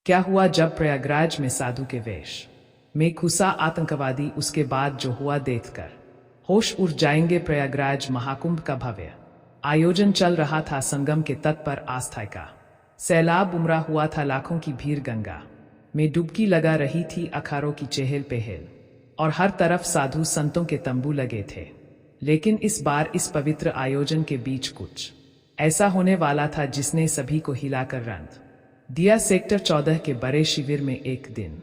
क्या हुआ जब प्रयागराज में साधु के वेश में घुसा आतंकवादी, उसके बाद जो हुआ देखकर होश उड़ जाएंगे। प्रयागराज महाकुंभ का भव्य आयोजन चल रहा था। संगम के तट पर आस्था का सैलाब उमड़ा हुआ था। लाखों की भीड़ गंगा में डुबकी लगा रही थी। अखाड़ों की चहल पहल और हर तरफ साधु संतों के तंबू लगे थे। लेकिन इस बार इस पवित्र आयोजन के बीच कुछ ऐसा होने वाला था जिसने सभी को हिलाकर रंग दिया। सेक्टर 14 के बड़े शिविर में एक दिन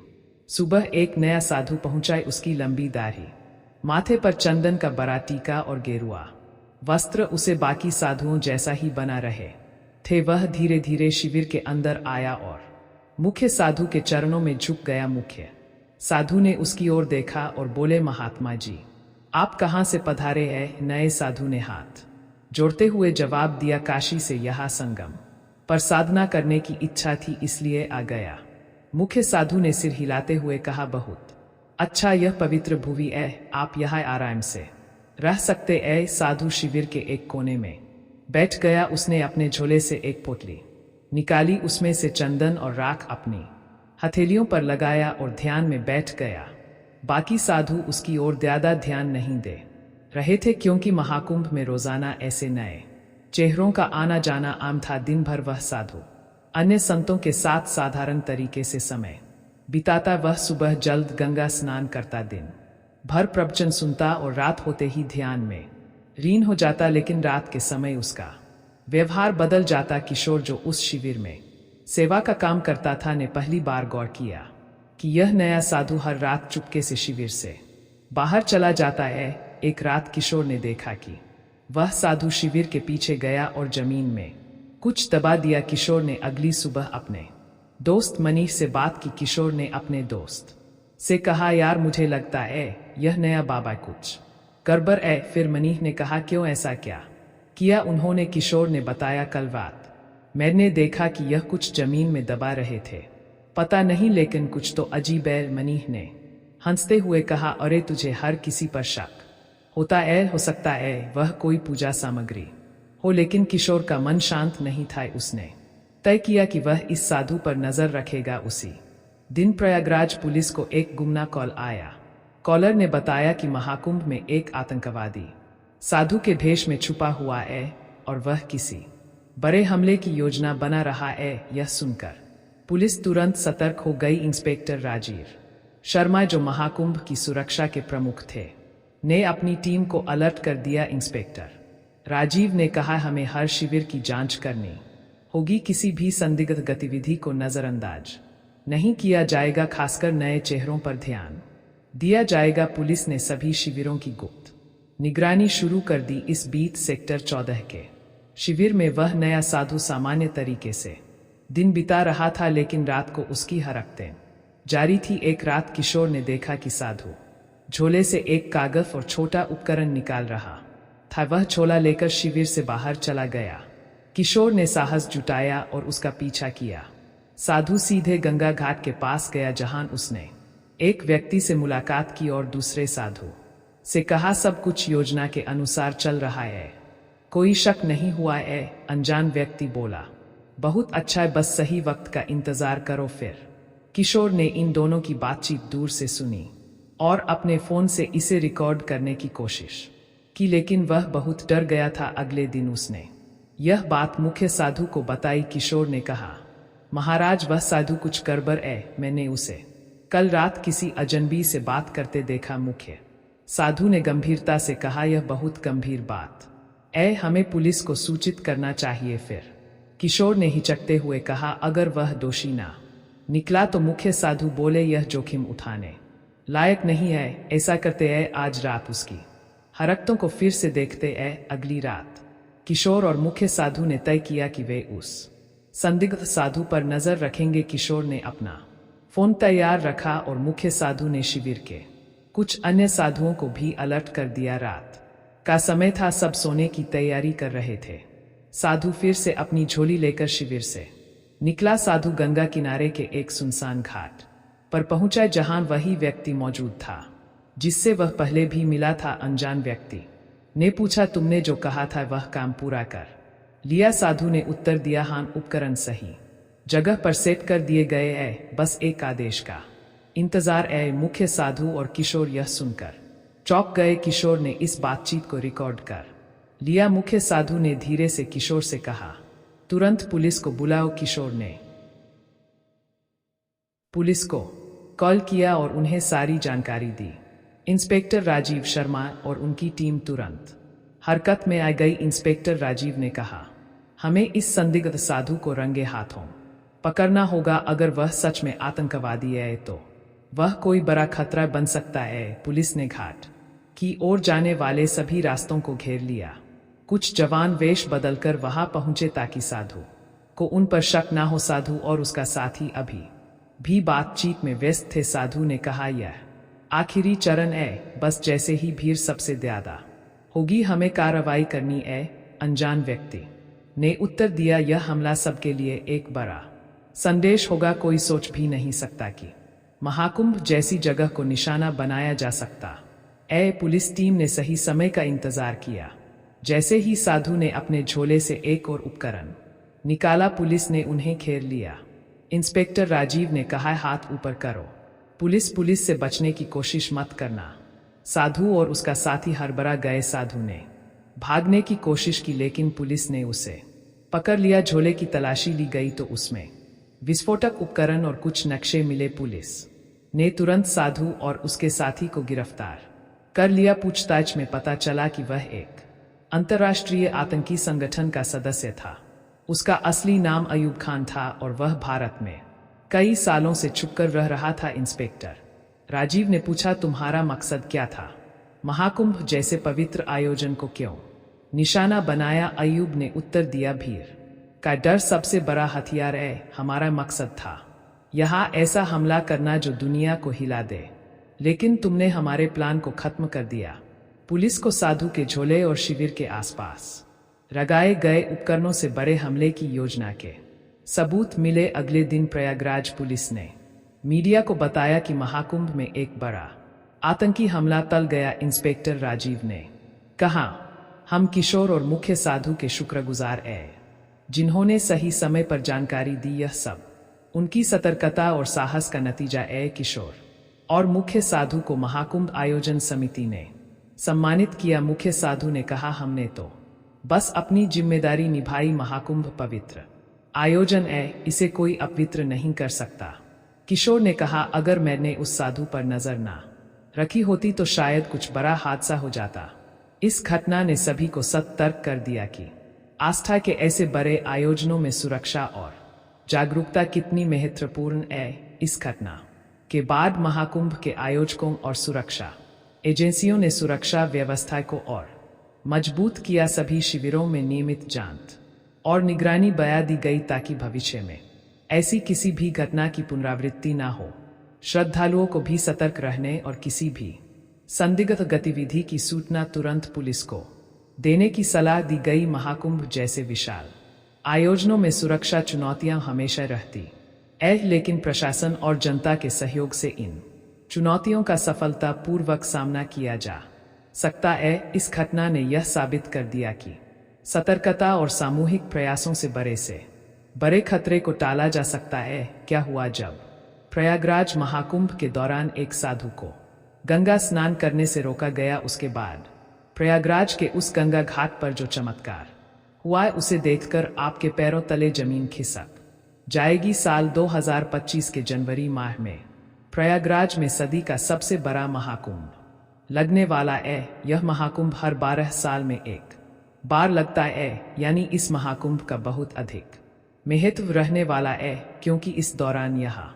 सुबह एक नया साधु पहुंचा। उसकी लंबी दाढ़ी, माथे पर चंदन का बड़ा टीका और गेरुआ वस्त्र उसे बाकी साधुओं जैसा ही बना रहे थे। वह धीरे धीरे शिविर के अंदर आया और मुख्य साधु के चरणों में झुक गया। मुख्य साधु ने उसकी ओर देखा और बोले, महात्मा जी, आप कहाँ से पधारे हैं? नए साधु ने हाथ जोड़ते हुए जवाब दिया, काशी से। यहाँ संगम पर साधना करने की इच्छा थी, इसलिए आ गया। मुख्य साधु ने सिर हिलाते हुए कहा, बहुत अच्छा, यह पवित्र भूमि है, आप यहाँ आराम से रह सकते हैं। साधु शिविर के एक कोने में बैठ गया। उसने अपने झोले से एक पोटली निकाली, उसमें से चंदन और राख अपनी हथेलियों पर लगाया और ध्यान में बैठ गया। बाकी साधु उसकी ओर ज्यादा ध्यान नहीं दे रहे थे, क्योंकि महाकुंभ में रोजाना ऐसे नए चेहरों का आना जाना आम था। दिन भर वह साधु अन्य संतों के साथ साधारण तरीके से समय बिताता। वह सुबह जल्द गंगा स्नान करता, दिन भर प्रवचन सुनता और रात होते ही ध्यान में लीन हो जाता। लेकिन रात के समय उसका व्यवहार बदल जाता। किशोर, जो उस शिविर में सेवा का काम करता था, ने पहली बार गौर किया कि यह नया साधु हर रात चुपके से शिविर से बाहर चला जाता है। एक रात किशोर ने देखा कि वह साधु शिविर के पीछे गया और जमीन में कुछ दबा दिया। किशोर ने अगली सुबह अपने दोस्त मनीष से बात की। किशोर ने अपने दोस्त से कहा, यार मुझे लगता है यह नया बाबा कुछ गड़बड़ है। फिर मनीष ने कहा, क्यों, ऐसा क्या किया उन्होंने? किशोर ने बताया, कल रात मैंने देखा कि यह कुछ जमीन में दबा रहे थे, पता नहीं, लेकिन कुछ तो अजीब है। मनीष ने हंसते हुए कहा, अरे तुझे हर किसी पर शक होता है, हो सकता है वह कोई पूजा सामग्री हो। लेकिन किशोर का मन शांत नहीं था। उसने तय किया कि वह इस साधु पर नजर रखेगा। उसी दिन प्रयागराज पुलिस को एक गुमनाम कॉल आया। कॉलर ने बताया कि महाकुंभ में एक आतंकवादी साधु के भेष में छुपा हुआ है और वह किसी बड़े हमले की योजना बना रहा है। यह सुनकर पुलिस तुरंत सतर्क हो गई। इंस्पेक्टर राजीव शर्मा, जो महाकुंभ की सुरक्षा के प्रमुख थे, ने अपनी टीम को अलर्ट कर दिया। इंस्पेक्टर राजीव ने कहा, हमें हर शिविर की जांच करनी होगी। किसी भी संदिग्ध गतिविधि को नजरअंदाज नहीं किया जाएगा, खासकर नए चेहरों पर ध्यान दिया जाएगा। पुलिस ने सभी शिविरों की गुप्त निगरानी शुरू कर दी। इस बीच सेक्टर 14 के शिविर में वह नया साधु सामान्य तरीके से दिन बिता रहा था, लेकिन रात को उसकी हरकतें जारी थी। एक रात किशोर ने देखा कि साधु झोले से एक कागज और छोटा उपकरण निकाल रहा था। वह झोला लेकर शिविर से बाहर चला गया। किशोर ने साहस जुटाया और उसका पीछा किया। साधु सीधे गंगा घाट के पास गया, जहां उसने एक व्यक्ति से मुलाकात की और दूसरे साधु से कहा, सब कुछ योजना के अनुसार चल रहा है, कोई शक नहीं हुआ है। अनजान व्यक्ति बोला, बहुत अच्छा है, बस सही वक्त का इंतजार करो। फिर किशोर ने इन दोनों की बातचीत दूर से सुनी और अपने फोन से इसे रिकॉर्ड करने की कोशिश की, लेकिन वह बहुत डर गया था। अगले दिन उसने यह बात मुख्य साधु को बताई। किशोर ने कहा, महाराज, वह साधु कुछ गड़बड़ है, मैंने उसे कल रात किसी अजनबी से बात करते देखा। मुख्य साधु ने गंभीरता से कहा, यह बहुत गंभीर बात है, हमें पुलिस को सूचित करना चाहिए। फिर किशोर ने हिचकते हुए कहा, अगर वह दोषी ना निकला तो? मुख्य साधु बोले, यह जोखिम उठाने लायक नहीं है, ऐसा करते हैं आज रात उसकी हरकतों को फिर से देखते हैं। अगली रात किशोर और मुख्य साधु ने तय किया कि वे उस संदिग्ध साधु पर नजर रखेंगे। किशोर ने अपना फोन तैयार रखा और मुख्य साधु ने शिविर के कुछ अन्य साधुओं को भी अलर्ट कर दिया। रात का समय था, सब सोने की तैयारी कर रहे थे। साधु फिर से अपनी झोली लेकर शिविर से निकला। साधु गंगा किनारे के एक सुनसान घाट पर पहुंचा, जहां वही व्यक्ति मौजूद था जिससे वह पहले भी मिला था। अनजान व्यक्ति ने पूछा, तुमने जो कहा था वह काम पूरा कर लिया? साधु ने उत्तर दिया, हाँ, उपकरण सही जगह पर सेट कर दिए गए है, बस एक आदेश का इंतजार है। मुख्य साधु और किशोर यह सुनकर चौंक गए। किशोर ने इस बातचीत को रिकॉर्ड कर लिया। मुख्य साधु ने धीरे से किशोर से कहा, तुरंत पुलिस को बुलाओ। किशोर ने पुलिस को कॉल किया और उन्हें सारी जानकारी दी। इंस्पेक्टर राजीव शर्मा और उनकी टीम तुरंत हरकत में आ गई। इंस्पेक्टर राजीव ने कहा, हमें इस संदिग्ध साधु को रंगे हाथों पकड़ना होगा। अगर वह सच में आतंकवादी है तो वह कोई बड़ा खतरा बन सकता है। पुलिस ने घाट की ओर जाने वाले सभी रास्तों को घेर लिया। कुछ जवान वेश बदलकर वहां पहुंचे ताकि साधु को उन पर शक ना हो। साधु और उसका साथी अभी भी बातचीत में व्यस्त थे। साधु ने कहा, यह आखिरी चरण है, बस जैसे ही भीड़ सबसे ज्यादा होगी हमें कार्रवाई करनी है। अनजान व्यक्ति ने उत्तर दिया, यह हमला सबके लिए एक बड़ा संदेश होगा। कोई सोच भी नहीं सकता कि महाकुंभ जैसी जगह को निशाना बनाया जा सकता है। पुलिस टीम ने सही समय का इंतजार किया। जैसे ही साधु ने अपने झोले से एक और उपकरण निकाला, पुलिस ने उन्हें घेर लिया। इंस्पेक्टर राजीव ने कहा, हाथ ऊपर करो। पुलिस से बचने की कोशिश मत करना। साधु और उसका साथी हड़बड़ा गए। साधु ने भागने की कोशिश की, लेकिन पुलिस ने उसे पकड़ लिया। झोले की तलाशी ली गई तो उसमें विस्फोटक उपकरण और कुछ नक्शे मिले। पुलिस ने तुरंत साधु और उसके साथी को गिरफ्तार कर लिया। पूछताछ में पता चला कि वह एक अंतर्राष्ट्रीय आतंकी संगठन का सदस्य था। उसका असली नाम अयूब खान था और वह भारत में कई सालों से छुपकर रह रहा था। इंस्पेक्टर राजीव ने पूछा, तुम्हारा मकसद क्या था? महाकुंभ जैसे पवित्र आयोजन को क्यों निशाना बनाया? अयूब ने उत्तर दिया, भीड़ का डर सबसे बड़ा हथियार है। हमारा मकसद था यहाँ ऐसा हमला करना जो दुनिया को हिला दे, लेकिन तुमने हमारे प्लान को खत्म कर दिया। पुलिस को साधु के झोले और शिविर के आसपास लगाए गए उपकरणों से बड़े हमले की योजना के सबूत मिले। अगले दिन प्रयागराज पुलिस ने मीडिया को बताया कि महाकुंभ में एक बड़ा आतंकी हमला टल गया। इंस्पेक्टर राजीव ने कहा, हम किशोर और मुख्य साधु के शुक्रगुजार हैं, जिन्होंने सही समय पर जानकारी दी। यह सब उनकी सतर्कता और साहस का नतीजा है। किशोर और मुख्य साधु को महाकुंभ आयोजन समिति ने सम्मानित किया। मुख्य साधु ने कहा, हमने तो बस अपनी जिम्मेदारी निभाई। महाकुंभ पवित्र आयोजन है, इसे कोई अपवित्र नहीं कर सकता। किशोर ने कहा, अगर मैंने उस साधु पर नजर ना रखी होती तो शायद कुछ बड़ा हादसा हो जाता। इस घटना ने सभी को सतर्क कर दिया कि आस्था के ऐसे बड़े आयोजनों में सुरक्षा और जागरूकता कितनी महत्वपूर्ण है। इस घटना के बाद महाकुंभ के आयोजकों और सुरक्षा एजेंसियों ने सुरक्षा व्यवस्था को और मजबूत किया। सभी शिविरों में नियमित जांच और निगरानी बढ़ा दी गई ताकि भविष्य में ऐसी किसी भी घटना की पुनरावृत्ति ना हो। श्रद्धालुओं को भी सतर्क रहने और किसी भी संदिग्ध गतिविधि की सूचना तुरंत पुलिस को देने की सलाह दी गई। महाकुंभ जैसे विशाल आयोजनों में सुरक्षा चुनौतियां हमेशा रहती है, लेकिन प्रशासन और जनता के सहयोग से इन चुनौतियों का सफलतापूर्वक सामना किया जा सकता है। इस घटना ने यह साबित कर दिया कि सतर्कता और सामूहिक प्रयासों से बड़े खतरे को टाला जा सकता है। क्या हुआ जब प्रयागराज महाकुंभ के दौरान एक साधु को गंगा स्नान करने से रोका गया। उसके बाद प्रयागराज के उस गंगा घाट पर जो चमत्कार हुआ, उसे देखकर आपके पैरों तले जमीन खिसक जाएगी। साल 2025 के जनवरी माह में प्रयागराज में सदी का सबसे बड़ा महाकुंभ लगने वाला है। यह महाकुंभ हर 12 साल में एक बार लगता है, यानी इस महाकुंभ का बहुत अधिक महत्व रहने वाला है, क्योंकि इस दौरान यहाँ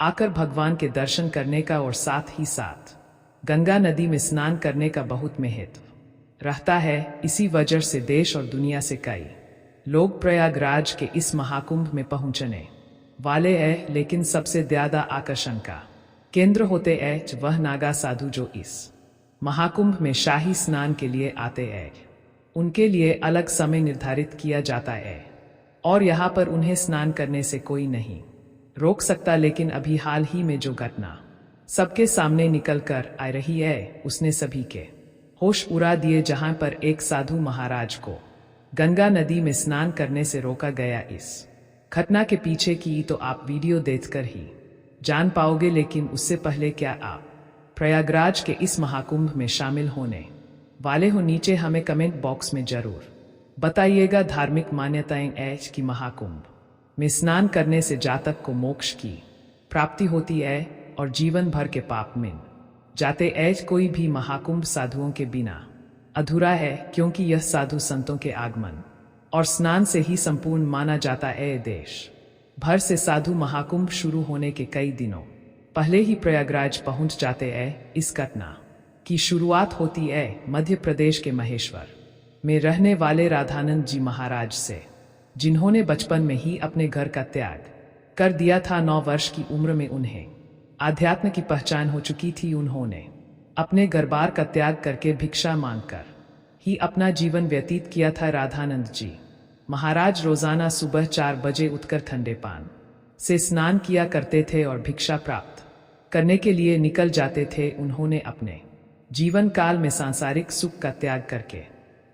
आकर भगवान के दर्शन करने का और साथ ही साथ गंगा नदी में स्नान करने का बहुत महत्व रहता है। इसी वजह से देश और दुनिया से कई लोग प्रयागराज के इस महाकुंभ में पहुंचने वाले हैं। लेकिन सबसे ज्यादा आकर्षण का केंद्र होते हैं वह नागा साधु जो इस महाकुंभ में शाही स्नान के लिए आते हैं। उनके लिए अलग समय निर्धारित किया जाता है और यहाँ पर उन्हें स्नान करने से कोई नहीं रोक सकता। लेकिन अभी हाल ही में जो घटना सबके सामने निकल कर आ रही है, उसने सभी के होश उड़ा दिए। जहां पर एक साधु महाराज को गंगा नदी में स्नान करने से रोका गया। इस घटना के पीछे की तो आप वीडियो देखकर ही जान पाओगे, लेकिन उससे पहले क्या आप प्रयागराज के इस महाकुंभ में शामिल होने वाले हो? नीचे हमें कमेंट बॉक्स में जरूर बताइएगा। धार्मिक मान्यताएं ऐज की महाकुंभ में स्नान करने से जातक को मोक्ष की प्राप्ति होती है और जीवन भर के पाप मिट जाते। ऐज कोई भी महाकुंभ साधुओं के बिना अधूरा है, क्योंकि यह साधु संतों के आगमन और स्नान से ही संपूर्ण माना जाता है। देश भर से साधु महाकुंभ शुरू होने के कई दिनों पहले ही प्रयागराज पहुंच जाते हैं। इस घटना की शुरुआत होती है मध्य प्रदेश के महेश्वर में रहने वाले राधानंद जी महाराज से, जिन्होंने बचपन में ही अपने घर का त्याग कर दिया था। 9 वर्ष की उम्र में उन्हें आध्यात्म की पहचान हो चुकी थी। उन्होंने अपने घर-बार का त्याग करके भिक्षा मांगकर ही अपना जीवन व्यतीत किया था। राधानंद जी महाराज रोजाना सुबह 4 बजे उठकर ठंडे पानी से स्नान किया करते थे और भिक्षा प्राप्त करने के लिए निकल जाते थे। उन्होंने अपने जीवन काल में सांसारिक सुख का त्याग करके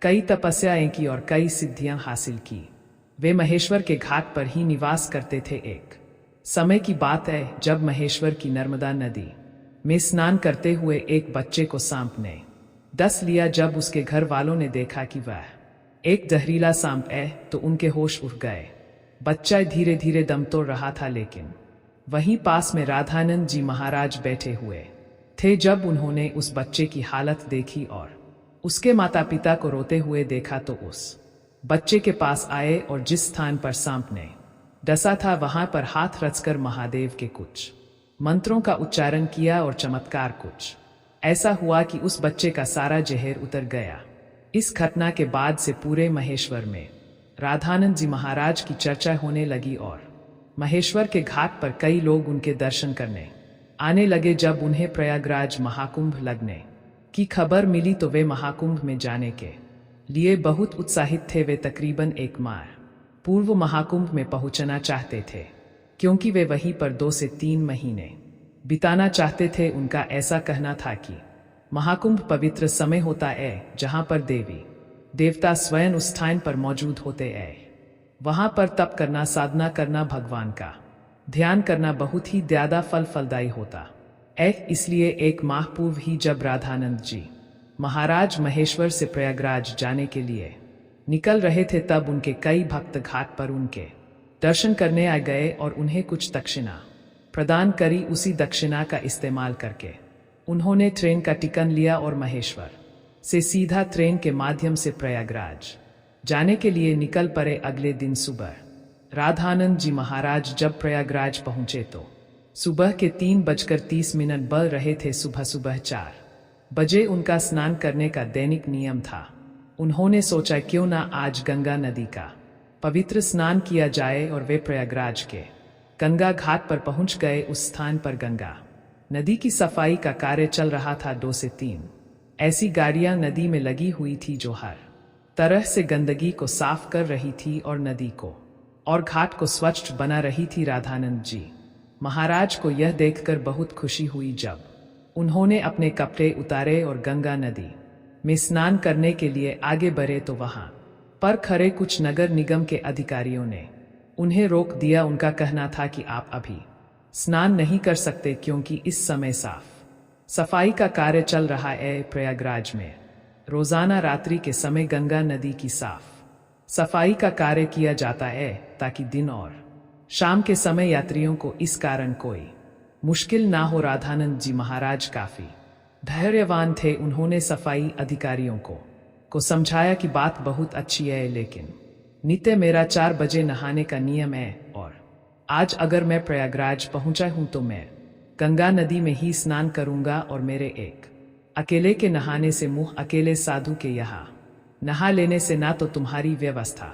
कई तपस्याएं की और कई सिद्धियां हासिल की। वे महेश्वर के घाट पर ही निवास करते थे। एक समय की बात है जब महेश्वर की नर्मदा नदी में स्नान करते हुए एक बच्चे को सांप ने डस लिया। जब उसके घर वालों ने देखा कि वह एक जहरीला सांप है तो उनके होश उड़ गए। बच्चा धीरे धीरे दम तोड़ रहा था, लेकिन वहीं पास में राधानंद जी महाराज बैठे हुए थे। जब उन्होंने उस बच्चे की हालत देखी और उसके माता पिता को रोते हुए देखा तो उस बच्चे के पास आए और जिस स्थान पर सांप ने डसा था वहां पर हाथ रचकर महादेव के कुछ मंत्रों का उच्चारण किया और चमत्कार कुछ ऐसा हुआ कि उस बच्चे का सारा जहर उतर गया। इस घटना के बाद से पूरे महेश्वर में राधानंद जी महाराज की चर्चा होने लगी और महेश्वर के घाट पर कई लोग उनके दर्शन करने आने लगे। जब उन्हें प्रयागराज महाकुंभ लगने की खबर मिली तो वे महाकुंभ में जाने के लिए बहुत उत्साहित थे। वे तकरीबन 1 माह पूर्व महाकुंभ में पहुंचना चाहते थे, क्योंकि वे वहीं पर 2 से 3 महीने बिताना चाहते थे। उनका ऐसा कहना था कि महाकुंभ पवित्र समय होता है जहां पर देवी देवता स्वयं उस स्थान पर मौजूद होते हैं। वहां पर तप करना, साधना करना, भगवान का ध्यान करना बहुत ही ज्यादा फलदायी होता है। इसलिए 1 माह पूर्व ही जब राधानंद जी महाराज महेश्वर से प्रयागराज जाने के लिए निकल रहे थे, तब उनके कई भक्त घाट पर उनके दर्शन करने आ गए और उन्हें कुछ दक्षिणा प्रदान करी। उसी दक्षिणा का इस्तेमाल करके उन्होंने ट्रेन का टिकट लिया और महेश्वर से सीधा ट्रेन के माध्यम से प्रयागराज जाने के लिए निकल पड़े। अगले दिन सुबह राधानंद जी महाराज जब प्रयागराज पहुंचे तो सुबह के 3:30 बज रहे थे। सुबह 4 बजे उनका स्नान करने का दैनिक नियम था। उन्होंने सोचा क्यों ना आज गंगा नदी का पवित्र स्नान किया जाए और वे प्रयागराज के गंगा घाट पर पहुंच गए। उस स्थान पर गंगा नदी की सफाई का कार्य चल रहा था। 2 से 3 ऐसी गाड़ियां नदी में लगी हुई थी जो हर तरह से गंदगी को साफ कर रही थी और नदी को और घाट को स्वच्छ बना रही थी। राधानंद जी महाराज को यह देखकर बहुत खुशी हुई। जब उन्होंने अपने कपड़े उतारे और गंगा नदी में स्नान करने के लिए आगे बढ़े तो वहां पर खड़े कुछ नगर निगम के अधिकारियों ने उन्हें रोक दिया। उनका कहना था कि आप अभी स्नान नहीं कर सकते, क्योंकि इस समय साफ सफाई का कार्य चल रहा है। प्रयागराज में रोजाना रात्रि के समय गंगा नदी की साफ सफाई का कार्य किया जाता है, ताकि दिन और शाम के समय यात्रियों को इस कारण कोई मुश्किल ना हो। राधानंद जी महाराज काफी धैर्यवान थे। उन्होंने सफाई अधिकारियों को समझाया कि बात बहुत अच्छी है, लेकिन नित्य मेरा 4 बजे नहाने का नियम है और आज अगर मैं प्रयागराज पहुंचा हूं तो मैं गंगा नदी में ही स्नान करूंगा और मेरे एक अकेले के नहाने से मुंह अकेले साधु के यहाँ नहा लेने से ना तो तुम्हारी व्यवस्था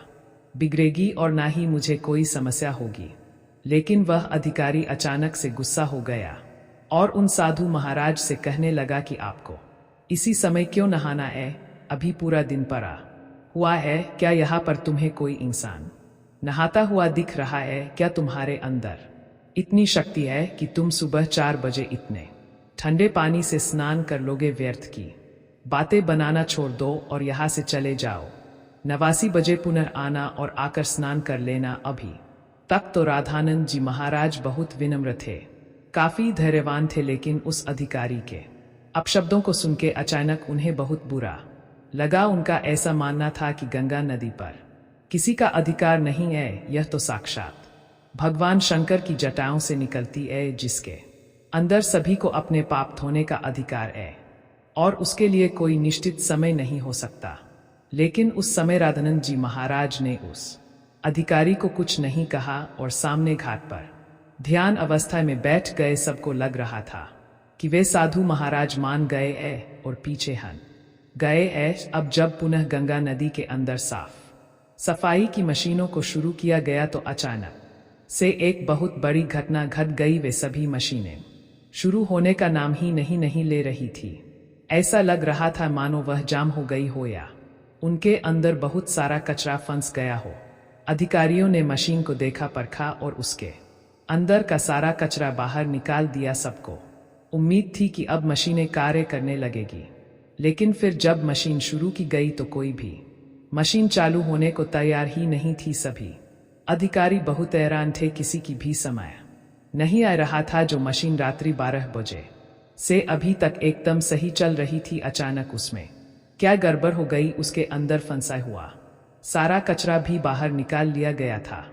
बिगड़ेगी और ना ही मुझे कोई समस्या होगी। लेकिन वह अधिकारी अचानक से गुस्सा हो गया और उन साधु महाराज से कहने लगा कि आपको इसी समय क्यों नहाना है? अभी पूरा दिन पड़ा हुआ है। क्या यहाँ पर तुम्हें कोई इंसान नहाता हुआ दिख रहा है? क्या तुम्हारे अंदर इतनी शक्ति है कि तुम सुबह 4 बजे इतने ठंडे पानी से स्नान कर लोगे? व्यर्थ की बातें बनाना छोड़ दो और यहाँ से चले जाओ। 89 बजे पुनः आना और आकर स्नान कर लेना। अभी तक तो राधानंद जी महाराज बहुत विनम्र थे, काफी धैर्यवान थे, लेकिन उस अधिकारी के अपशब्दों को सुनके अचानक उन्हें बहुत बुरा लगा। उनका ऐसा मानना था कि गंगा नदी पर किसी का अधिकार नहीं है, यह तो साक्षात भगवान शंकर की जटाओं से निकलती है, जिसके अंदर सभी को अपने पाप धोने का अधिकार है और उसके लिए कोई निश्चित समय नहीं हो सकता। लेकिन उस समय राधानंद जी महाराज ने उस अधिकारी को कुछ नहीं कहा और सामने घाट पर ध्यान अवस्था में बैठ गए। सबको लग रहा था कि वे साधु महाराज मान गए हैं और पीछे हट गए हैं। अब जब पुनः गंगा नदी के अंदर साफ सफाई की मशीनों को शुरू किया गया तो अचानक से एक बहुत बड़ी घटना घट गई। वे सभी मशीनें शुरू होने का नाम ही नहीं ले रही थी। ऐसा लग रहा था मानो वह जाम हो गई हो या उनके अंदर बहुत सारा कचरा फंस गया हो। अधिकारियों ने मशीन को देखा परखा और उसके अंदर का सारा कचरा बाहर निकाल दिया। सबको उम्मीद थी कि अब मशीनें कार्य करने लगेगी, लेकिन फिर जब मशीन शुरू की गई तो कोई भी मशीन चालू होने को तैयार ही नहीं थी। सभी अधिकारी बहुत हैरान थे, किसी की भी समय नहीं आ रहा था। जो मशीन रात्रि 12 बजे से अभी तक एकदम सही चल रही थी, अचानक उसमें क्या गड़बड़ हो गई। उसके अंदर फंसा हुआ सारा कचरा भी बाहर निकाल लिया गया था।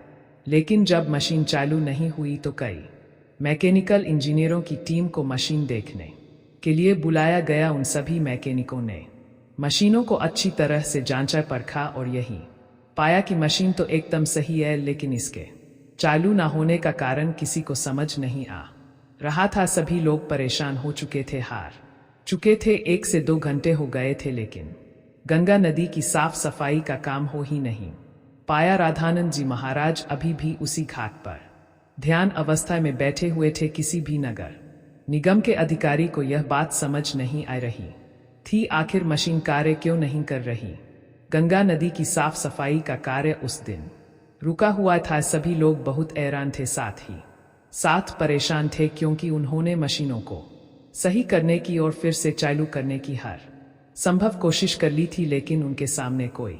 लेकिन जब मशीन चालू नहीं हुई तो कई मैकेनिकल इंजीनियरों की टीम को मशीन देखने के लिए बुलाया गया। उन सभी मैकेनिकों ने मशीनों को अच्छी तरह से जांचा परखा और यही पाया कि मशीन तो एकदम सही है, लेकिन इसके चालू ना होने का कारण किसी को समझ नहीं आ रहा था। सभी लोग परेशान हो चुके थे, हार चुके थे। 1 से 2 घंटे हो गए थे, लेकिन गंगा नदी की साफ सफाई का काम हो ही नहीं पाया। राधानंद जी महाराज अभी भी उसी घाट पर ध्यान अवस्था में बैठे हुए थे। किसी भी नगर निगम के अधिकारी को यह बात समझ नहीं आ रही थी, आखिर मशीन कार्य क्यों नहीं कर रही। गंगा नदी की साफ सफाई का कार्य उस दिन रुका हुआ था। सभी लोग बहुत हैरान थे, साथ परेशान थे, क्योंकि उन्होंने मशीनों को सही करने की और फिर से चालू करने की हर संभव कोशिश कर ली थी, लेकिन उनके सामने कोई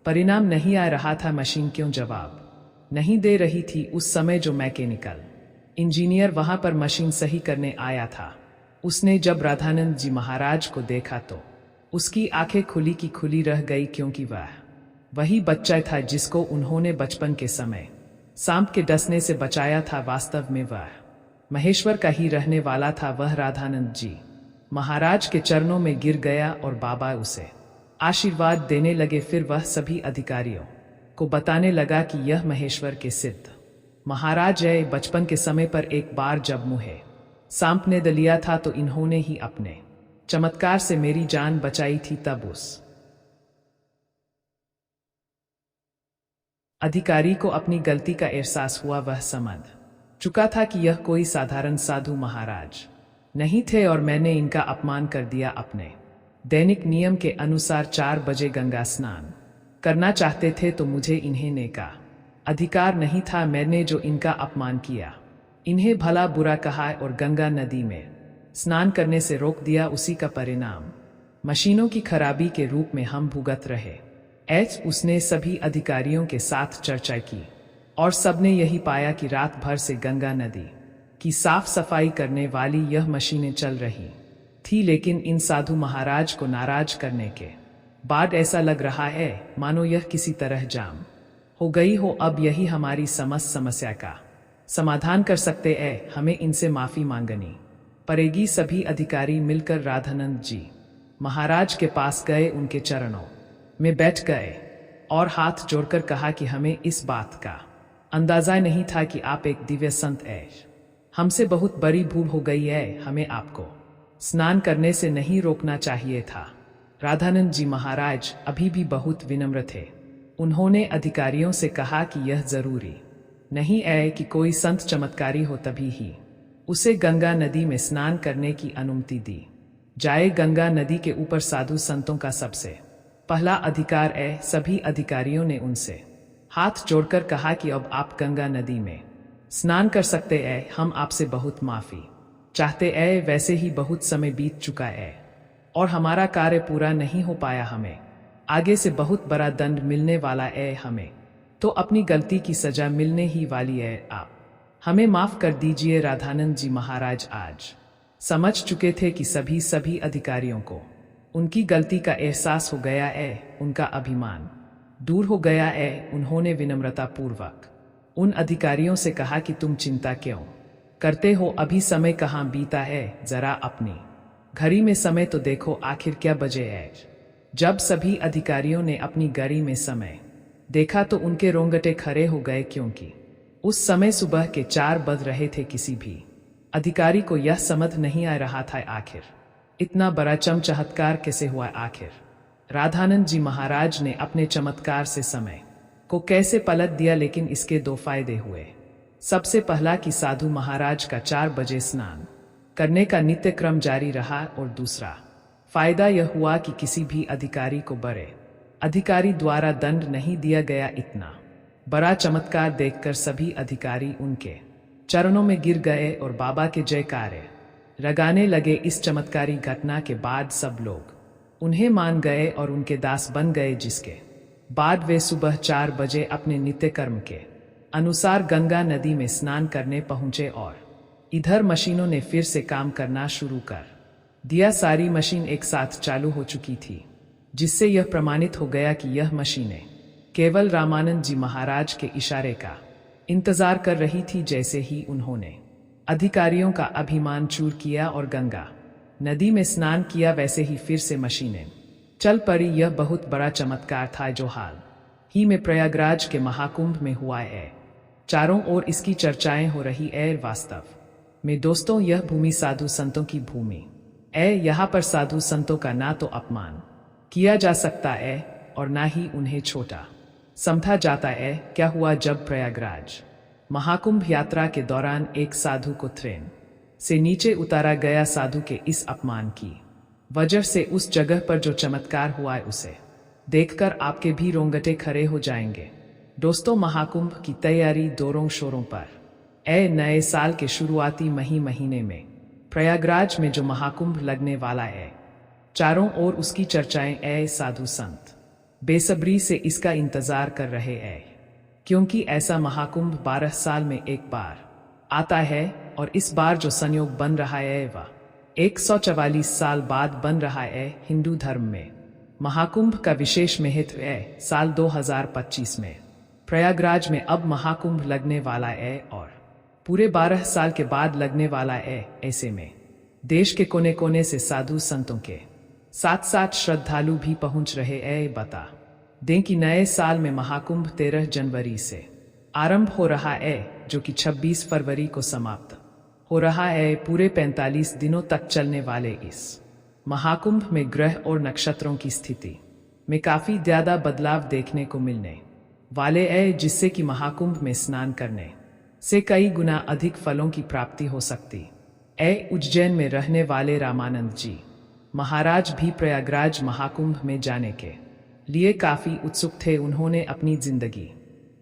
परिणाम नहीं आ रहा था। मशीन क्यों जवाब नहीं दे रही थी। उस समय जो मैकेनिकल इंजीनियर वहां पर मशीन सही करने आया था, उसने जब राधानंद जी महाराज को देखा तो उसकी आंखें खुली की खुली रह गई, क्योंकि वह वही बच्चा था जिसको उन्होंने बचपन के समय सांप के डसने से बचाया था। वास्तव में वह महेश्वर का ही रहने वाला था। वह राधानंद जी महाराज के चरणों में गिर गया और बाबा उसे आशीर्वाद देने लगे। फिर वह सभी अधिकारियों को बताने लगा कि यह महेश्वर के सिद्ध महाराज है। बचपन के समय पर एक बार जब मुझे सांप ने दलिया था तो इन्होंने ही अपने चमत्कार से मेरी जान बचाई थी। तब उस अधिकारी को अपनी गलती का एहसास हुआ। वह समझ चुका था कि यह कोई साधारण साधु महाराज नहीं थे और मैंने इनका अपमान कर दिया। अपने दैनिक नियम के अनुसार 4 बजे गंगा स्नान करना चाहते थे तो मुझे इन्हें ने का अधिकार नहीं था। मैंने जो इनका अपमान किया, इन्हें भला बुरा कहा और गंगा नदी में स्नान करने से रोक दिया, उसी का परिणाम मशीनों की खराबी के रूप में हम भुगत रहे। उसने सभी अधिकारियों के साथ चर्चा की और सबने यही पाया कि रात भर से गंगा नदी की साफ सफाई करने वाली यह मशीनें चल रही थी, लेकिन इन साधु महाराज को नाराज करने के बाद ऐसा लग रहा है मानो यह किसी तरह जाम हो गई हो। अब यही हमारी समस्त समस्या का समाधान कर सकते हैं, हमें इनसे माफी मांगनी पड़ेगी। सभी अधिकारी मिलकर राधानंद जी महाराज के पास गए, उनके चरणों में बैठ गए और हाथ जोड़कर कहा कि हमें इस बात का अंदाजा नहीं था कि आप एक दिव्य संत हैं। हमसे बहुत बड़ी भूल हो गई है, हमें आपको स्नान करने से नहीं रोकना चाहिए था। राधानंद जी महाराज अभी भी बहुत विनम्र थे। उन्होंने अधिकारियों से कहा कि यह जरूरी नहीं है कि कोई संत चमत्कारी हो तभी ही उसे गंगा नदी में स्नान करने की अनुमति दी जाए। गंगा नदी के ऊपर साधु संतों का सबसे पहला अधिकार है। सभी अधिकारियों ने उनसे हाथ जोड़कर कहा कि अब आप गंगा नदी में स्नान कर सकते हैं, हम आपसे बहुत माफी चाहते हैं। वैसे ही बहुत समय बीत चुका है और हमारा कार्य पूरा नहीं हो पाया, हमें आगे से बहुत बड़ा दंड मिलने वाला है। हमें तो अपनी गलती की सजा मिलने ही वाली है। आप हमें माफ कर दीजिए। राधानंद जी महाराज आज समझ चुके थे कि सभी अधिकारियों को उनकी गलती का एहसास हो गया है, उनका अभिमान दूर हो गया है। उन्होंने विनम्रता पूर्वक उन अधिकारियों से कहा कि तुम चिंता क्यों करते हो, अभी समय कहाँ बीता है, जरा अपनी घड़ी में समय तो देखो, आखिर क्या बजे है। जब सभी अधिकारियों ने अपनी घड़ी में समय देखा तो उनके रोंगटे खड़े हो गए, क्योंकि उस समय सुबह के 4 बज रहे थे। किसी भी अधिकारी को यह समझ नहीं आ रहा था आखिर इतना बड़ा चमत्कार कैसे हुआ। आखिर राधानंद जी महाराज ने अपने चमत्कार से समय को कैसे पलट दिया। लेकिन इसके 2 फायदे हुए। सबसे पहला कि साधु महाराज का 4 बजे स्नान करने का नित्य क्रम जारी रहा, और दूसरा फायदा यह हुआ कि किसी भी अधिकारी को बड़े अधिकारी द्वारा दंड नहीं दिया गया। इतना बड़ा चमत्कार देखकर सभी अधिकारी उनके चरणों में गिर गए और बाबा के जयकारे लगाने लगे। इस चमत्कारी घटना के बाद सब लोग उन्हें मान गए और उनके दास बन गए, जिसके बाद वे सुबह 4 बजे अपने नित्य कर्म के अनुसार गंगा नदी में स्नान करने पहुंचे। और इधर मशीनों ने फिर से काम करना शुरू कर दिया। सारी मशीन एक साथ चालू हो चुकी थी, जिससे यह प्रमाणित हो गया कि यह मशीनें केवल रामानंद जी महाराज के इशारे का इंतजार कर रही थी। जैसे ही उन्होंने अधिकारियों का अभिमान चूर किया और गंगा नदी में स्नान किया, वैसे ही फिर से मशीनें चल पड़ी। यह बहुत बड़ा चमत्कार था जो हाल ही में प्रयागराज के महाकुंभ में हुआ है। चारों ओर इसकी चर्चाएं हो रही है। वास्तव में दोस्तों, यह भूमि साधु संतों की भूमि है। यहाँ पर साधु संतों का ना तो अपमान किया जा सकता है और ना ही उन्हें छोटा समझा जाता है। क्या हुआ जब प्रयागराज महाकुंभ यात्रा के दौरान एक साधु को ट्रेन से नीचे उतारा गया। साधु के इस अपमान की वजह से उस जगह पर जो चमत्कार हुआ है, उसे देखकर आपके भी रोंगटे खड़े हो जाएंगे। दोस्तों, महाकुंभ की तैयारी जोरों शोरों पर नए साल के शुरुआती महीने में प्रयागराज में जो महाकुंभ लगने वाला है, चारों ओर उसकी चर्चाएं साधु संत बेसब्री से इसका इंतजार कर रहे हैं, क्योंकि ऐसा महाकुंभ 12 साल में एक बार आता है। और इस बार जो संयोग बन रहा है वह 144 साल बाद बन रहा है। हिंदू धर्म में महाकुंभ का विशेष महत्व है। साल 2025 में प्रयागराज में अब महाकुंभ लगने वाला है और पूरे 12 साल के बाद लगने वाला है। ऐसे में देश के कोने कोने से साधु संतों के साथ साथ श्रद्धालु भी पहुंच रहे हैं। बता दें कि नए साल में महाकुंभ 13 जनवरी से आरंभ हो रहा है, जो कि 26 फरवरी को समाप्त हो रहा है। पूरे 45 दिनों तक चलने वाले इस महाकुंभ में ग्रह और नक्षत्रों की स्थिति में काफी ज्यादा बदलाव देखने को मिलने वाले हैं, जिससे कि महाकुंभ में स्नान करने से कई गुना अधिक फलों की प्राप्ति हो सकती है। उज्जैन में रहने वाले रामानंद जी महाराज भी प्रयागराज महाकुंभ में जाने के लिए काफी उत्सुक थे। उन्होंने अपनी जिंदगी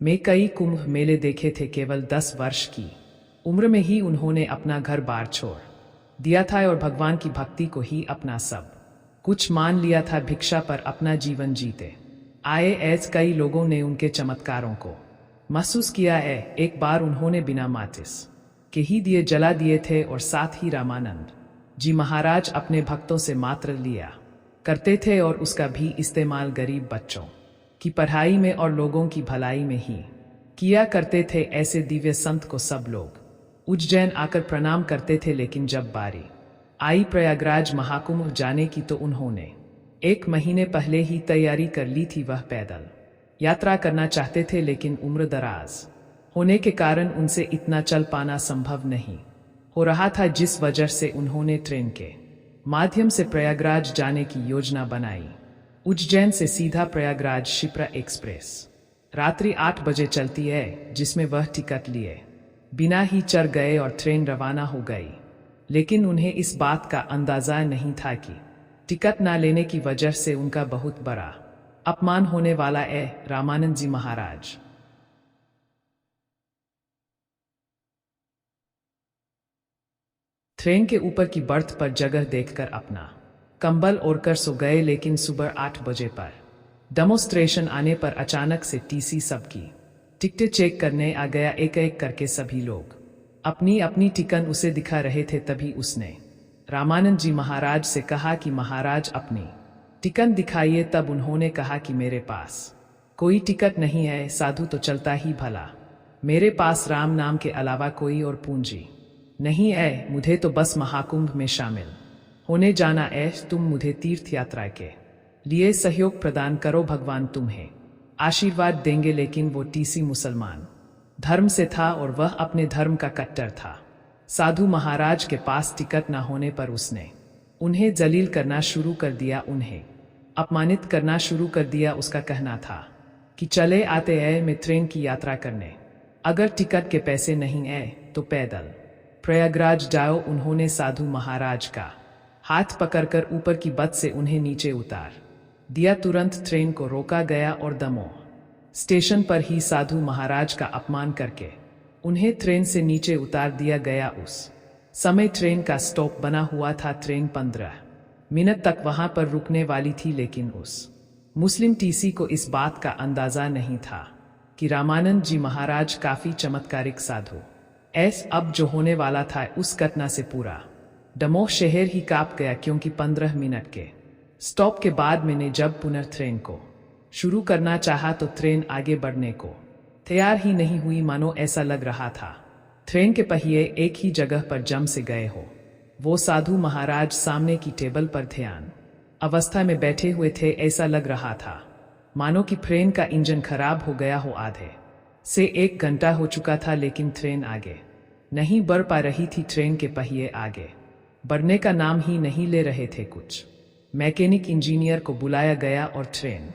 में कई कुंभ मेले देखे थे। केवल 10 वर्ष की उम्र में ही उन्होंने अपना घर बार छोड़ दिया था और भगवान की भक्ति को ही अपना सब कुछ मान लिया था। भिक्षा पर अपना जीवन जीते आए ऐसे कई लोगों ने उनके चमत्कारों को महसूस किया है। एक बार उन्होंने बिना माचिस के ही दिए जला दिए थे और साथ ही रामानंद जी महाराज अपने भक्तों से मात्र लिया करते थे और उसका भी इस्तेमाल गरीब बच्चों की पढ़ाई में और लोगों की भलाई में ही किया करते थे। ऐसे दिव्य संत को सब लोग उज्जैन आकर प्रणाम करते थे। लेकिन जब बारी आई प्रयागराज महाकुंभ जाने की तो उन्होंने 1 महीने पहले ही तैयारी कर ली थी। वह पैदल यात्रा करना चाहते थे, लेकिन उम्र दराज होने के कारण उनसे इतना चल पाना संभव नहीं हो रहा था, जिस वजह से उन्होंने ट्रेन के माध्यम से प्रयागराज जाने की योजना बनाई। उज्जैन से सीधा प्रयागराज शिप्रा एक्सप्रेस रात्रि 8 बजे चलती है, जिसमें वह टिकट लिए बिना ही चढ़ गए और ट्रेन रवाना हो गई। लेकिन उन्हें इस बात का अंदाजा नहीं था कि टिकट ना लेने की वजह से उनका बहुत बड़ा अपमान होने वाला है। रामानंद जी महाराज ट्रेन के ऊपर की बर्थ पर जगह देखकर अपना कंबल ओढ़कर सो गए। लेकिन सुबह 8 बजे पर डेमोन्स्ट्रेशन आने पर अचानक से टीसी सबकी टिकटें चेक करने आ गया एक एक करके सभी लोग अपनी अपनी टिकट उसे दिखा रहे थे। तभी उसने रामानंद जी महाराज से कहा कि महाराज अपनी टिकट दिखाइए। तब उन्होंने कहा कि मेरे पास कोई टिकट नहीं है, साधु तो चलता ही भला, मेरे पास राम नाम के अलावा कोई और पूंजी नहीं है, मुझे तो बस महाकुंभ में शामिल होने जाना है। तुम मुझे तीर्थ यात्रा के लिए सहयोग प्रदान करो, भगवान तुम्हें आशीर्वाद देंगे। लेकिन वो टीसी मुसलमान धर्म से था और वह अपने धर्म का कट्टर था। साधु महाराज के पास टिकट न होने पर उसने उन्हें जलील करना शुरू कर दिया, उन्हें अपमानित करना शुरू कर दिया। उसका कहना था कि चले आते हैं मैं ट्रेन की यात्रा करने, अगर टिकट के पैसे नहीं है तो पैदल प्रयागराज जाओ। उन्होंने साधु महाराज का हाथ पकड़कर ऊपर की बत से उन्हें नीचे उतार दिया। तुरंत ट्रेन को रोका गया और दमोह स्टेशन पर ही साधु महाराज का अपमान करके उन्हें ट्रेन से नीचे उतार दिया गया। उस समय ट्रेन का स्टॉप बना हुआ था। ट्रेन 15 मिनट तक वहां पर रुकने वाली थी, लेकिन उस मुस्लिम टीसी को इस बात का अंदाजा नहीं था कि रामानंद जी महाराज काफी चमत्कारिक साधु ऐस। अब जो होने वाला था उस घटना से पूरा दमोह शहर ही कांप गया, क्योंकि 15 मिनट के स्टॉप के बाद मैंने जब पुनः ट्रेन को शुरू करना चाहा तो ट्रेन आगे बढ़ने को तैयार ही नहीं हुई। मानो ऐसा लग रहा था ट्रेन के पहिए एक ही जगह पर जम से गए हो। वो साधु महाराज सामने की टेबल पर ध्यान अवस्था में बैठे हुए थे। ऐसा लग रहा था मानो कि ट्रेन का इंजन खराब हो गया हो। आधे से 1 घंटा हो चुका था, लेकिन ट्रेन आगे नहीं बढ़ पा रही थी। ट्रेन के पहिए आगे बढ़ने का नाम ही नहीं ले रहे थे। कुछ मैकेनिक इंजीनियर को बुलाया गया और ट्रेन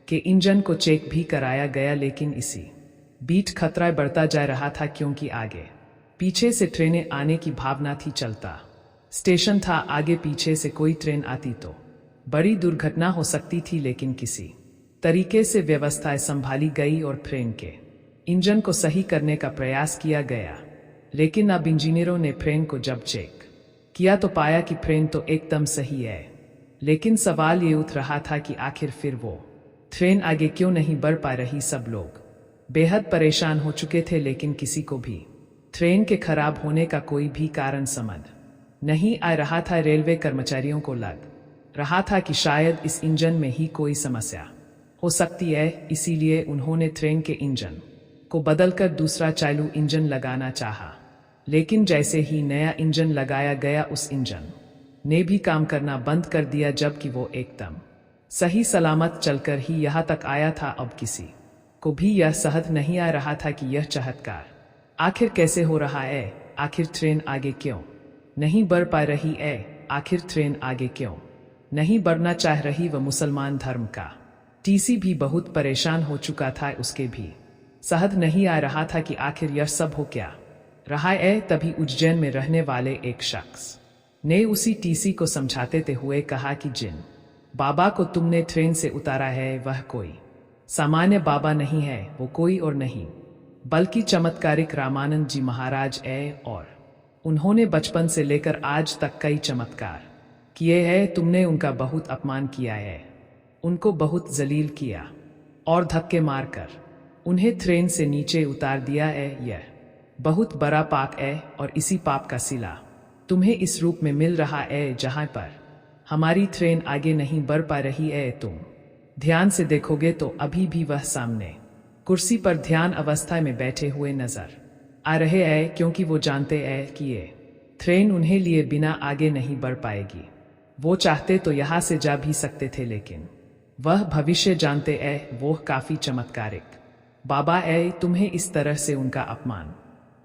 के इंजन को चेक भी कराया गया, लेकिन इसी बीच खतरा बढ़ता जा रहा था, क्योंकि आगे पीछे से ट्रेनें आने की भावना थी। चलता स्टेशन था, आगे पीछे से कोई ट्रेन आती तो बड़ी दुर्घटना हो सकती थी। लेकिन किसी तरीके से व्यवस्थाएं संभाली गई और ट्रेन के इंजन को सही करने का प्रयास किया गया। लेकिन अब इंजीनियरों ने ट्रेन को जब चेक किया तो पाया कि ट्रेन तो एकदम सही है, लेकिन सवाल ये उठ रहा था कि आखिर फिर वो ट्रेन आगे क्यों नहीं बढ़ पा रही। सब लोग बेहद परेशान हो चुके थे, लेकिन किसी को भी ट्रेन के खराब होने का कोई भी कारण समझ नहीं आ रहा था। रेलवे कर्मचारियों को लग रहा था कि शायद इस इंजन में ही कोई समस्या हो सकती है, इसीलिए उन्होंने ट्रेन के इंजन को बदलकर दूसरा चालू इंजन लगाना चाहा। लेकिन जैसे ही नया इंजन लगाया गया, उस इंजन ने भी काम करना बंद कर दिया, जबकि वो एकदम सही सलामत चलकर ही यहाँ तक आया था। अब किसी को भी यह सहज नहीं आ रहा था कि यह चमत्कार आखिर कैसे हो रहा है। आखिर ट्रेन आगे क्यों नहीं बढ़ पा रही है, आखिर ट्रेन आगे क्यों नहीं बढ़ना चाह रही। वह मुसलमान धर्म का टीसी भी बहुत परेशान हो चुका था। उसके भी सहज नहीं आ रहा था कि आखिर यह सब हो क्या रहा है। तभी उज्जैन में रहने वाले एक शख्स ने उसी टीसी को समझाते हुए कहा कि जिन बाबा को तुमने ट्रेन से उतारा है वह कोई सामान्य बाबा नहीं है, वो कोई और नहीं बल्कि चमत्कारिक रामानंद जी महाराज है, और उन्होंने बचपन से लेकर आज तक कई चमत्कार किए हैं। तुमने उनका बहुत अपमान किया है, उनको बहुत जलील किया और धक्के मारकर उन्हें ट्रेन से नीचे उतार दिया है। यह बहुत बड़ा पाप है, और इसी पाप का सिला तुम्हें इस रूप में मिल रहा है जहां पर हमारी ट्रेन आगे नहीं बढ़ पा रही है। तुम ध्यान से देखोगे तो अभी भी वह सामने कुर्सी पर ध्यान अवस्था में बैठे हुए नजर आ रहे हैं, क्योंकि वो जानते हैं कि ये ट्रेन उन्हें लिए बिना आगे नहीं बढ़ पाएगी। वो चाहते तो यहाँ से जा भी सकते थे, लेकिन वह भविष्य जानते हैं। वो काफी चमत्कारिक बाबा है, तुम्हें इस तरह से उनका अपमान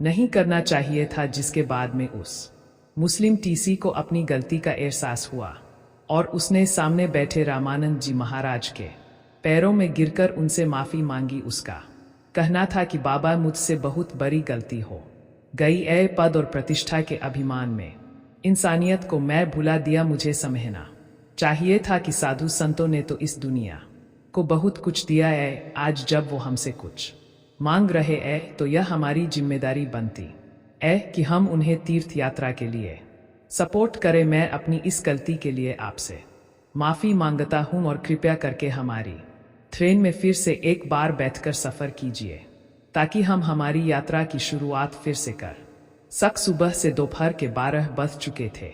नहीं करना चाहिए था। जिसके बाद में उस मुस्लिम टीसी को अपनी गलती का एहसास हुआ और उसने सामने बैठे रामानंद जी महाराज के पैरों में गिरकर उनसे माफी मांगी। उसका कहना था कि बाबा, मुझसे बहुत बड़ी गलती हो गई है। पद और प्रतिष्ठा के अभिमान में इंसानियत को मैं भुला दिया। मुझे समझना चाहिए था कि साधु संतों ने तो इस दुनिया को बहुत कुछ दिया है। आज जब वो हमसे कुछ मांग रहे हैं तो यह हमारी जिम्मेदारी बनती है कि हम उन्हें तीर्थ यात्रा के लिए सपोर्ट करें। मैं अपनी इस गलती के लिए आपसे माफी मांगता हूं और कृपया करके हमारी ट्रेन में फिर से एक बार बैठकर सफर कीजिए। ताकि हम हमारी यात्रा की शुरुआत फिर से कर सुबह से दोपहर के 12 बज चुके थे।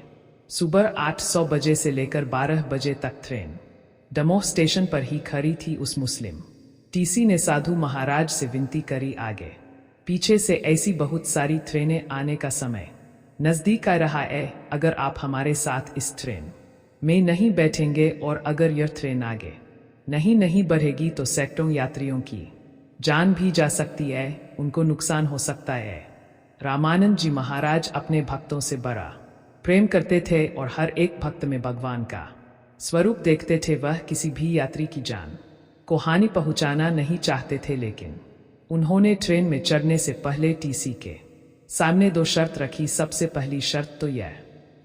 सुबह 800 बजे से लेकर 12 बजे तक ट्रेन दमोह स्टेशन पर ही खड़ी थी। उस मुस्लिम टीसी ने साधु महाराज से विनती करी, आगे पीछे से ऐसी बहुत सारी ट्रेनें आने का समय नजदीक आ रहा है, अगर आप हमारे साथ इस ट्रेन में नहीं बैठेंगे और अगर यह ट्रेन आगे नहीं बढ़ेगी तो सैकड़ों यात्रियों की जान भी जा सकती है, उनको नुकसान हो सकता है। रामानंद जी महाराज अपने भक्तों से बड़ा प्रेम करते थे और हर एक भक्त में भगवान का स्वरूप देखते थे। वह किसी भी यात्री की जान को हानि पहुंचाना नहीं चाहते थे, लेकिन उन्होंने ट्रेन में चढ़ने से पहले टीसी के सामने 2 शर्त रखी। सबसे पहली शर्त तो यह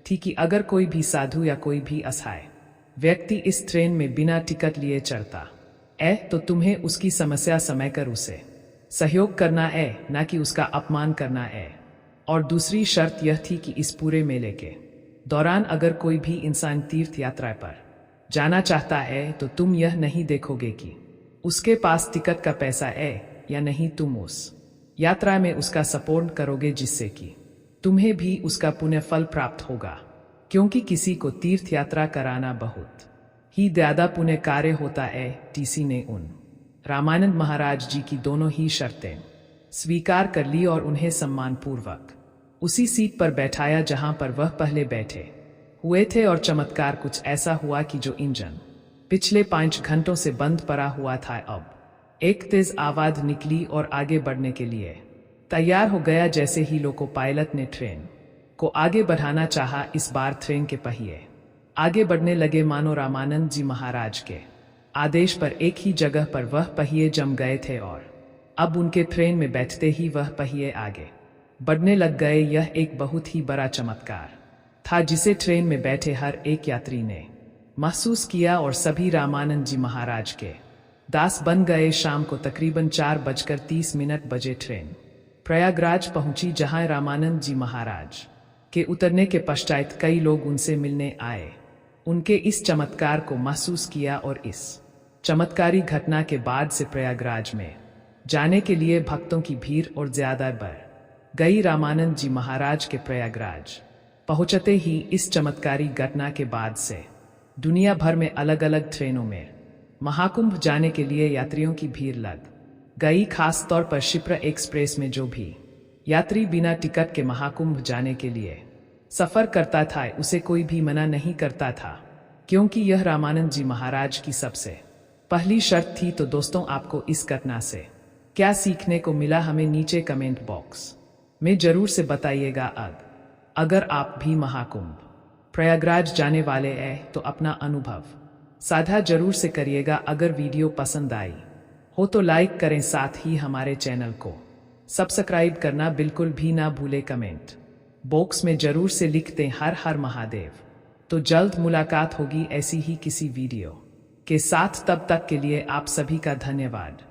थी कि अगर कोई भी साधु या कोई भी असहाय व्यक्ति इस ट्रेन में बिना टिकट लिए चढ़ता है तो तुम्हें उसकी समस्या समय कर उसे सहयोग करना है, न कि उसका अपमान करना है। और दूसरी शर्त यह थी कि इस पूरे मेले के दौरान अगर कोई भी इंसान तीर्थ यात्रा पर जाना चाहता है तो तुम यह नहीं देखोगे कि उसके पास टिकट का पैसा है या नहीं, तुम उस यात्रा में उसका सपोर्ट करोगे, जिससे कि तुम्हें भी उसका पुण्य फल प्राप्त होगा। क्योंकि किसी को तीर्थ यात्रा कराना बहुत ही ज्यादा पुण्य कार्य होता है। टीसी ने उन रामानंद महाराज जी की दोनों ही शर्तें स्वीकार कर ली और उन्हें सम्मानपूर्वक उसी सीट पर बैठाया जहां पर वह पहले बैठे हुए थे। और चमत्कार कुछ ऐसा हुआ कि जो इंजन पिछले 5 घंटों से बंद पड़ा हुआ था, अब एक तेज आवाज निकली और आगे बढ़ने के लिए तैयार हो गया। जैसे ही लोको पायलट ने ट्रेन को आगे बढ़ाना चाहा, इस बार ट्रेन के पहिए आगे बढ़ने लगे, मानो रामानंद जी महाराज के आदेश पर एक ही जगह पर वह पहिए जम गए थे और अब उनके ट्रेन में बैठते ही वह पहिए आगे बढ़ने लग गए। यह एक बहुत ही बड़ा चमत्कार था जिसे ट्रेन में बैठे हर एक यात्री ने महसूस किया और सभी रामानंद जी महाराज के दास बन गए। शाम को तकरीबन 4:30 बजे ट्रेन प्रयागराज पहुंची, जहां रामानंद जी महाराज के उतरने के पश्चात कई लोग उनसे मिलने आए, उनके इस चमत्कार को महसूस किया और इस चमत्कारी घटना के बाद से प्रयागराज में जाने के लिए भक्तों की भीड़ और ज्यादा बढ़ गई। रामानंद जी महाराज के प्रयागराज पहुंचते ही इस चमत्कारी घटना के बाद से दुनिया भर में अलग अलग ट्रेनों में महाकुंभ जाने के लिए यात्रियों की भीड़ लग गई। खास तौर पर शिप्रा एक्सप्रेस में जो भी यात्री बिना टिकट के महाकुंभ जाने के लिए सफर करता था, उसे कोई भी मना नहीं करता था, क्योंकि यह रामानंद जी महाराज की सबसे पहली शर्त थी। तो दोस्तों, आपको इस घटना से क्या सीखने को मिला, हमें नीचे कमेंट बॉक्स में जरूर से बताइएगा। अगर आप भी महाकुंभ प्रयागराज जाने वाले हैं तो अपना अनुभव साझा जरूर से करिएगा। अगर वीडियो पसंद आई हो तो लाइक करें, साथ ही हमारे चैनल को सब्सक्राइब करना बिल्कुल भी ना भूले। कमेंट बॉक्स में जरूर से लिख दें हर हर महादेव। तो जल्द मुलाकात होगी ऐसी ही किसी वीडियो के साथ, तब तक के लिए आप सभी का धन्यवाद।